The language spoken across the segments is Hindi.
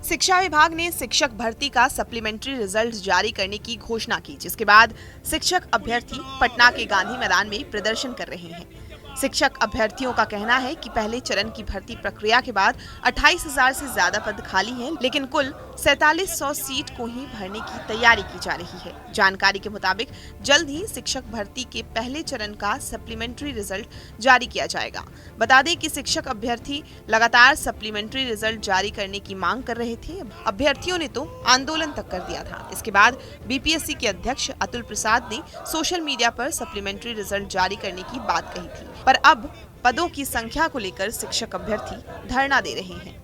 शिक्षा विभाग ने शिक्षक भर्ती का सप्लीमेंट्री रिजल्ट जारी करने की घोषणा की, जिसके बाद शिक्षक अभ्यर्थी पटना के गांधी मैदान में प्रदर्शन कर रहे हैं। शिक्षक अभ्यर्थियों का कहना है कि पहले चरण की भर्ती प्रक्रिया के बाद 28,000 से ज्यादा पद खाली हैं, लेकिन कुल 4700 सीट को ही भरने की तैयारी की जा रही है। जानकारी के मुताबिक जल्द ही शिक्षक भर्ती के पहले चरण का सप्लीमेंट्री रिजल्ट जारी किया जाएगा। बता दें कि शिक्षक अभ्यर्थी लगातार सप्लीमेंट्री रिजल्ट जारी करने की मांग कर रहे थे। अभ्यर्थियों ने तो आंदोलन तक कर दिया था। इसके बाद बीपीएससी के अध्यक्ष अतुल प्रसाद ने सोशल मीडिया पर सप्लीमेंट्री रिजल्ट जारी करने की बात कही थी, पर अब पदों की संख्या को लेकर शिक्षक अभ्यर्थी धरना दे रहे हैं।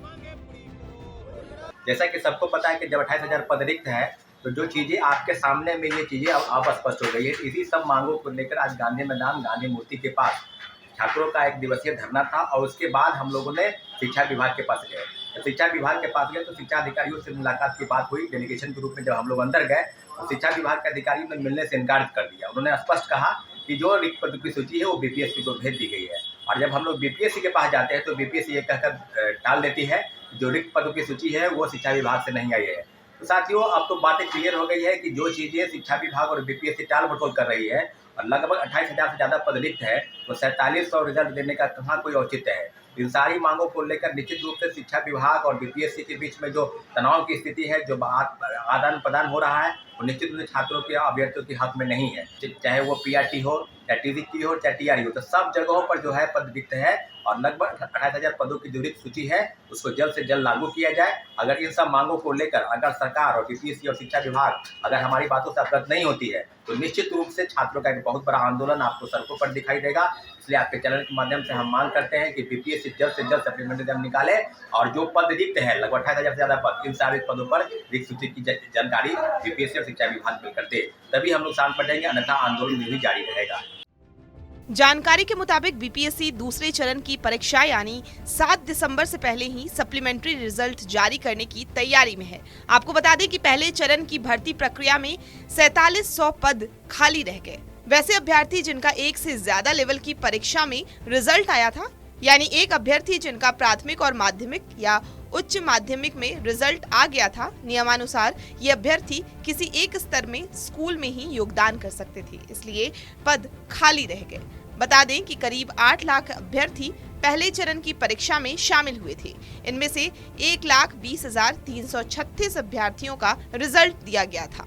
जैसा कि सबको पता है कि जब 28,000 पद रिक्त है तो जो चीजें आपके सामने में ये चीजें अब स्पष्ट हो गई है। इसी सब मांगों को लेकर आज गांधी मैदान गांधी मूर्ति के पास छात्रों का 1 दिवसीय धरना था और उसके बाद हम लोगों ने शिक्षा विभाग के पास गए। शिक्षा विभाग के पास गए तो शिक्षा अधिकारियों से मुलाकात की बात हुई। डेलीगेशन के रूप में जब हम लोग अंदर गए तो शिक्षा विभाग के अधिकारियों ने मिलने से इनकार कर दिया। उन्होंने स्पष्ट कहा कि जो रिक्त पदों की सूची है वो बीपीएससी को भेज दी गई है, और जब हम लोग बीपीएससी के पास जाते हैं तो बीपीएससी ये कहकर टाल देती है जो रिक्त पदों की सूची है वो शिक्षा विभाग से नहीं आई है। तो साथियों, अब तो बातें क्लियर हो गई है कि जो चीज़ें शिक्षा विभाग और बीपीएससी टाल मटोल कर रही है और लगभग 28,000 से ज़्यादा पद रिक्त है तो 4700 रिजल्ट देने का कहाँ कोई औचित्य है। इन सारी मांगों को लेकर निश्चित रूप से शिक्षा विभाग और बीपीएससी के बीच में जो तनाव की स्थिति है, जो आदान प्रदान हो रहा है, वो निश्चित रूप से छात्रों के अभ्यर्थियों के हक में नहीं है। चाहे वो पीआरटी हो, चाहे टीजीटी हो, चाहे टीआरई हो, तो सब जगहों पर जो है पद रिक्त है और लगभग 28,000 पदों की जो रिक्त सूची है उसको जल्द से जल्द लागू किया जाए। अगर इन सब मांगों को लेकर अगर सरकार और बीपीएससी और शिक्षा विभाग अगर हमारी बातों से अवगत नहीं होती है तो निश्चित रूप से छात्रों का एक बहुत बड़ा आंदोलन आपको सड़कों पर दिखाई देगा। इसलिए आपके चैनल के माध्यम से हम मांग करते हैं कि बीपीएससी जल्द से जल्द सप्लीमेंट्री एग्जाम निकाले और जो पद रिक्त है लगभग 28,000 से ज्यादा पद, इन सारे पदों पर रिक्त सूची की जानकारी बीपीएससी और शिक्षा विभाग मिलकर दे, तभी हम लोग शांत पड़ेंगे, अन्यथा आंदोलन भी जारी रहेगा। जानकारी के मुताबिक बीपीएससी दूसरे चरण की परीक्षा यानी 7 दिसंबर से पहले ही सप्लीमेंट्री रिजल्ट जारी करने की तैयारी में है। आपको बता दें कि पहले चरण की भर्ती प्रक्रिया में 4700 पद खाली रह गए। वैसे अभ्यर्थी जिनका एक से ज्यादा लेवल की परीक्षा में रिजल्ट आया था, यानी एक अभ्यर्थी जिनका प्राथमिक और माध्यमिक या उच्च माध्यमिक में रिजल्ट आ गया था, नियमानुसार ये अभ्यर्थी किसी एक स्तर में स्कूल में ही योगदान कर सकते थे, इसलिए पद खाली रह गए। बता दें कि करीब 8 लाख अभ्यर्थी पहले चरण की परीक्षा में शामिल हुए थे। इनमें से 1,20,336 अभ्यर्थियों का रिजल्ट दिया गया था।